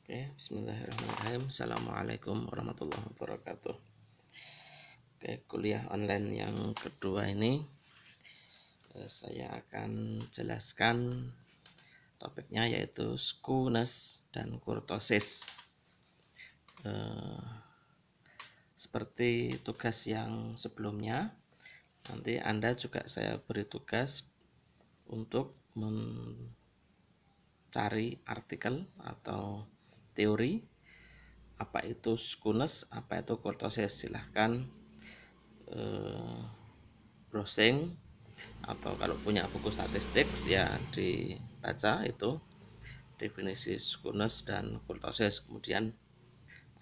Oke, bismillahirrahmanirrahim. Assalamualaikum warahmatullahi wabarakatuh. Oke, kuliah online yang kedua ini saya akan jelaskan topiknya yaitu skewness dan kurtosis. Seperti tugas yang sebelumnya, nanti Anda juga saya beri tugas untuk mencari artikel atau teori apa itu skewness, apa itu kurtosis. Silahkan browsing, atau kalau punya buku statistik ya dibaca itu definisi skewness dan kurtosis, kemudian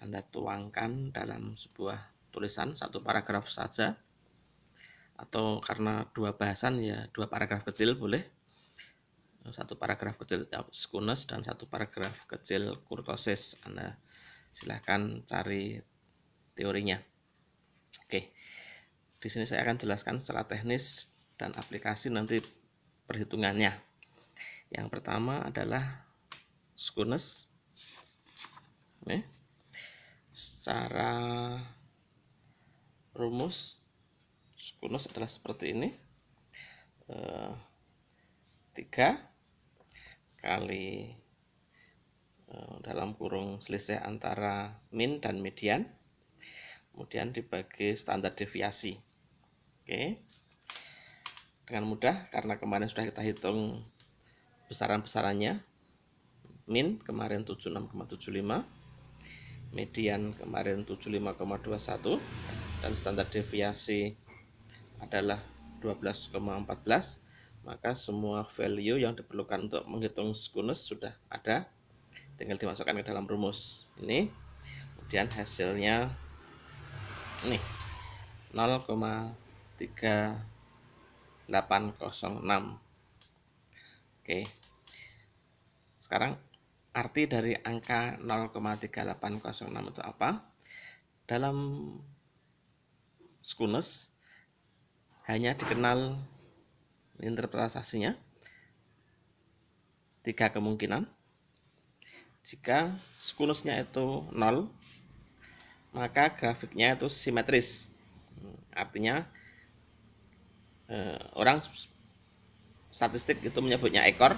Anda tuangkan dalam sebuah tulisan satu paragraf saja, atau karena dua bahasan ya dua paragraf kecil boleh, satu paragraf kecil skewness dan satu paragraf kecil kurtosis. Anda silahkan cari teorinya. Oke, di sini saya akan jelaskan secara teknis dan aplikasi nanti perhitungannya. Yang pertama adalah skewness. Secara rumus skewness adalah seperti ini, 3 kali dalam kurung selisih antara min dan median, kemudian dibagi standar deviasi. Oke, dengan mudah karena kemarin sudah kita hitung besaran-besarannya. Min kemarin 76,75, median kemarin 75,21, dan standar deviasi adalah 12,14. Maka semua value yang diperlukan untuk menghitung skewness sudah ada, tinggal dimasukkan ke dalam rumus ini. Kemudian hasilnya ini 0,3806. Oke, sekarang arti dari angka 0,3806 itu apa? Dalam skewness hanya dikenal interpretasinya 3 kemungkinan. Jika skewnessnya itu 0, maka grafiknya itu simetris. Artinya orang statistik itu menyebutnya ekor.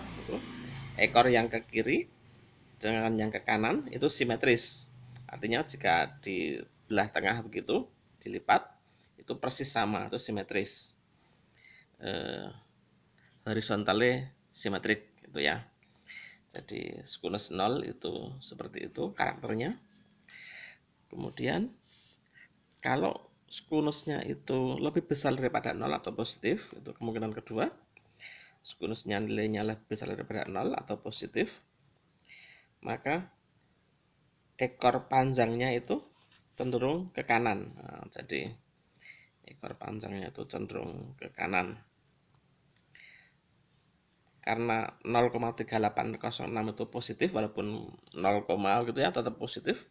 Ekor yang ke kiri dengan yang ke kanan itu simetris. Artinya jika di belah tengah begitu dilipat itu persis sama, itu simetris. Horizontalnya simetrik itu ya. Jadi skewness 0 itu seperti itu karakternya. Kemudian kalau skewnessnya itu lebih besar daripada 0 atau positif, itu kemungkinan kedua. Skewnessnya nilainya lebih besar daripada 0 atau positif, maka ekor panjangnya itu cenderung ke kanan. Nah, jadi ekor panjangnya itu cenderung ke kanan. Karena 0,3806 itu positif, walaupun 0, gitu ya tetap positif,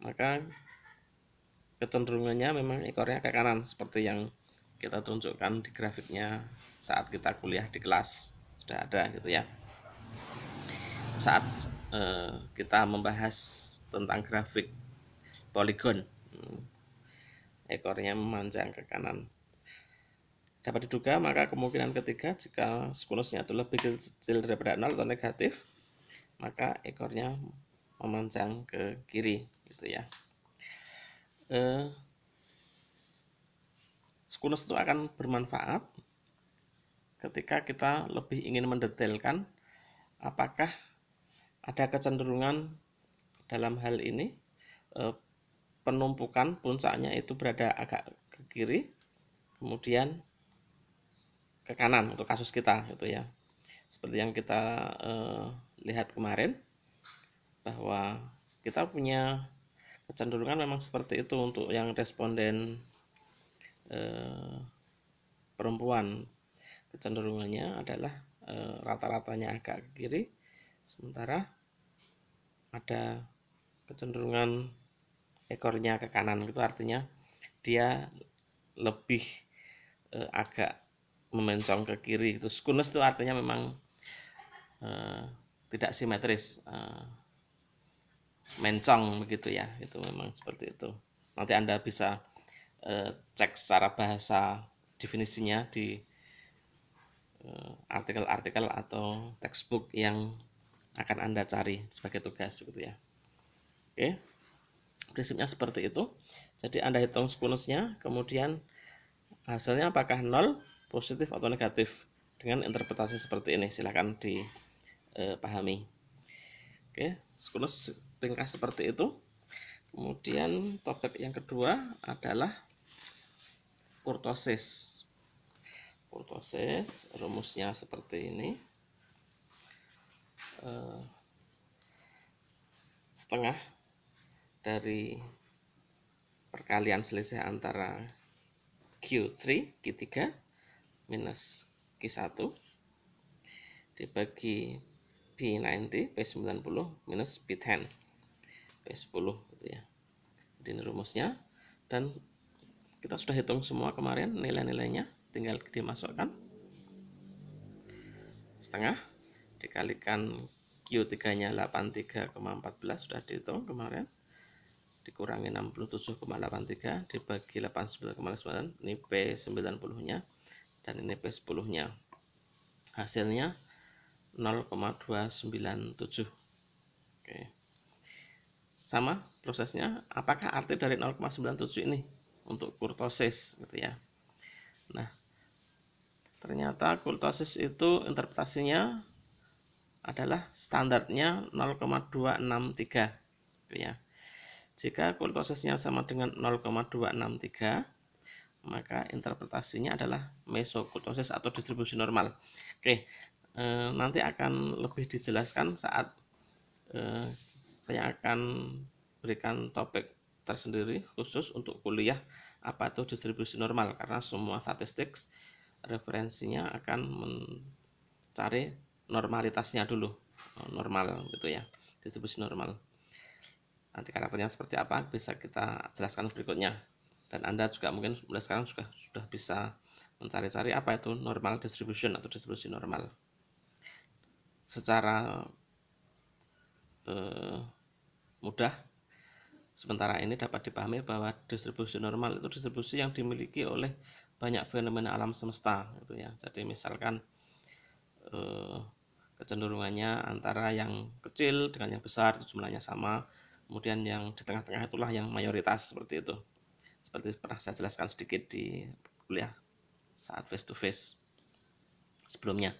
maka kecenderungannya memang ekornya ke kanan seperti yang kita tunjukkan di grafiknya saat kita kuliah di kelas, sudah ada gitu ya. Saat kita membahas tentang grafik poligon, ekornya memanjang ke kanan. Dapat diduga maka kemungkinan ketiga, jika skewnessnya itu lebih kecil daripada 0 atau negatif, maka ekornya memanjang ke kiri gitu ya. Skewness itu akan bermanfaat ketika kita lebih ingin mendetailkan apakah ada kecenderungan dalam hal ini penumpukan puncaknya itu berada agak ke kiri, kemudian ke kanan untuk kasus kita gitu ya. Seperti yang kita lihat kemarin, bahwa kita punya kecenderungan memang seperti itu untuk yang responden perempuan. Kecenderungannya adalah rata-ratanya agak ke kiri, sementara ada kecenderungan ekornya ke kanan, itu artinya dia lebih agak memencong ke kiri. Itu skewness itu artinya memang tidak simetris. mencong begitu ya, itu memang seperti itu. Nanti Anda bisa cek secara bahasa definisinya di artikel-artikel atau textbook yang akan Anda cari sebagai tugas begitu ya. Oke, prinsipnya seperti itu. Jadi Anda hitung skunusnya, kemudian hasilnya apakah 0, positif atau negatif. Dengan interpretasi seperti ini silahkan dipahami. Oke, skunus ringkas seperti itu. Kemudian topik yang kedua adalah kurtosis. Kurtosis rumusnya seperti ini. Setengah dari perkalian selisih antara Q3 minus Q1 dibagi P90 P90 minus P10 P10 gitu ya. Ini rumusnya, dan kita sudah hitung semua kemarin nilai-nilainya, tinggal dimasukkan. Setengah dikalikan Q3 nya 83,14 sudah dihitung kemarin, dikurangi 67,83 dibagi 89,9, ini P90 nya dan ini P10 nya, hasilnya 0,297. Oke, sama prosesnya, apakah arti dari 0,97 ini untuk kurtosis gitu ya. Nah, ternyata kurtosis itu interpretasinya adalah standarnya 0,263 gitu ya. Jika kurtosisnya sama dengan 0,263, maka interpretasinya adalah mesokurtosis atau distribusi normal. Oke, nanti akan lebih dijelaskan saat saya akan berikan topik tersendiri khusus untuk kuliah apa itu distribusi normal, karena semua statistik referensinya akan mencari normalitasnya dulu, normal gitu ya, distribusi normal. Nanti karakternya seperti apa bisa kita jelaskan berikutnya, dan Anda juga mungkin mulai sekarang sudah bisa mencari-cari apa itu normal distribution atau distribusi normal. Secara mudah sementara ini dapat dipahami bahwa distribusi normal itu distribusi yang dimiliki oleh banyak fenomena alam semesta gitu ya. Jadi misalkan kecenderungannya antara yang kecil dengan yang besar itu jumlahnya sama, kemudian yang di tengah-tengah itulah yang mayoritas, seperti itu, seperti pernah saya jelaskan sedikit di kuliah saat face to face sebelumnya.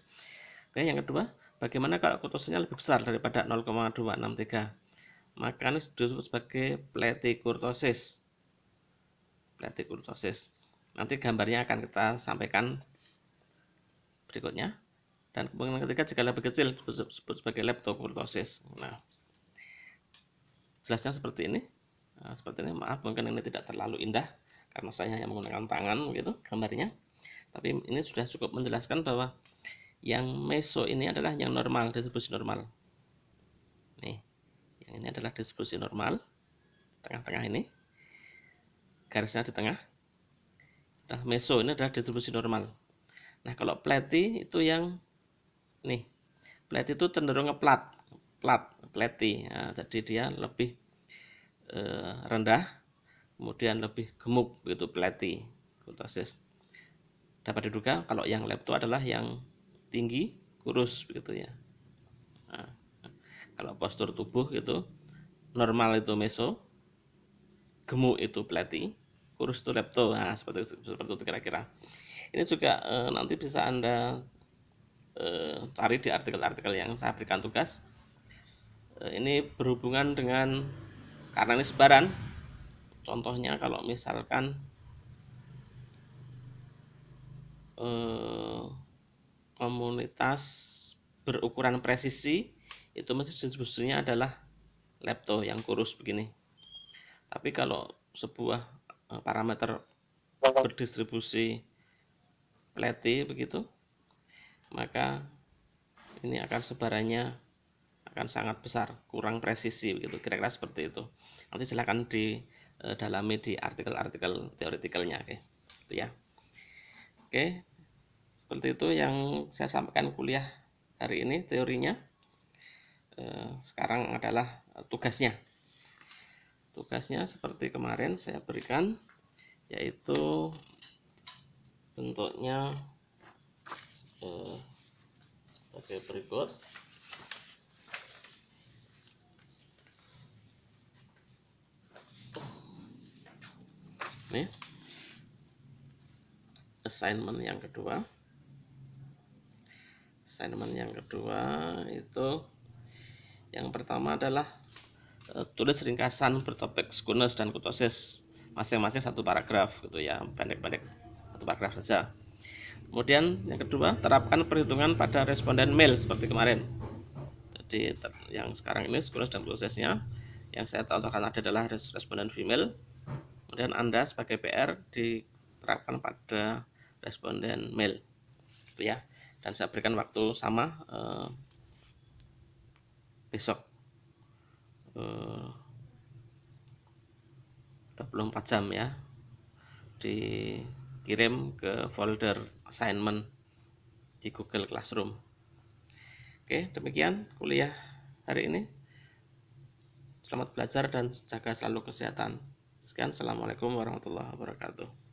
Oke, yang kedua, bagaimana kalau kurtosisnya lebih besar daripada 0,263? Maka ini disebut sebagai pletikurtosis. Pletikurtosis. Nanti gambarnya akan kita sampaikan berikutnya. Dan kemungkinan ketiga jika lebih kecil disebut sebagai leptokurtosis. Nah, jelasnya seperti ini. Nah, seperti ini, maaf mungkin ini tidak terlalu indah karena saya hanya menggunakan tangan gitu gambarnya. Tapi ini sudah cukup menjelaskan bahwa yang meso ini adalah yang normal, distribusi normal. Nih, yang ini adalah distribusi normal, tengah-tengah ini, garisnya di tengah. Nah, meso ini adalah distribusi normal. Nah, kalau pleti itu yang nih, pleti itu cenderung ngeplat, pleti. Nah, jadi dia lebih rendah, kemudian lebih gemuk gitu pleti kurtosis. Dapat diduga kalau yang lepto adalah yang tinggi, kurus begitu ya. Nah, kalau postur tubuh itu normal itu meso, gemuk itu pleti, kurus itu lepto. Nah, seperti itu kira-kira. Ini juga nanti bisa Anda cari di artikel-artikel yang saya berikan tugas. Ini berhubungan dengan, karena ini sebaran, contohnya kalau misalkan komunitas berukuran presisi itu mesti distribusinya adalah lepto yang kurus begini. Tapi kalau sebuah parameter berdistribusi pleti begitu, maka ini akan sebarannya akan sangat besar, kurang presisi begitu, kira-kira seperti itu. Nanti silahkan didalami di artikel-artikel teoretikalnya, oke, itu ya. Oke, seperti itu yang saya sampaikan kuliah hari ini teorinya. Sekarang adalah tugasnya. Tugasnya seperti kemarin saya berikan, yaitu bentuknya sebagai berikut. Ini assignment yang kedua. Assignment yang kedua itu yang pertama adalah tulis ringkasan bertopik Schoolness dan kurtosis masing-masing satu paragraf gitu ya, pendek-pendek satu paragraf saja. Kemudian yang kedua, terapkan perhitungan pada responden mail seperti kemarin. Jadi yang sekarang ini Schoolness dan kurtosisnya yang saya contohkan adalah responden female. Kemudian Anda sebagai PR diterapkan pada responden male gitu ya. Dan saya berikan waktu sama besok 24 jam ya, dikirim ke folder assignment di Google Classroom. Oke, demikian kuliah hari ini. Selamat belajar dan jaga selalu kesehatan. Sekian, assalamualaikum warahmatullahi wabarakatuh.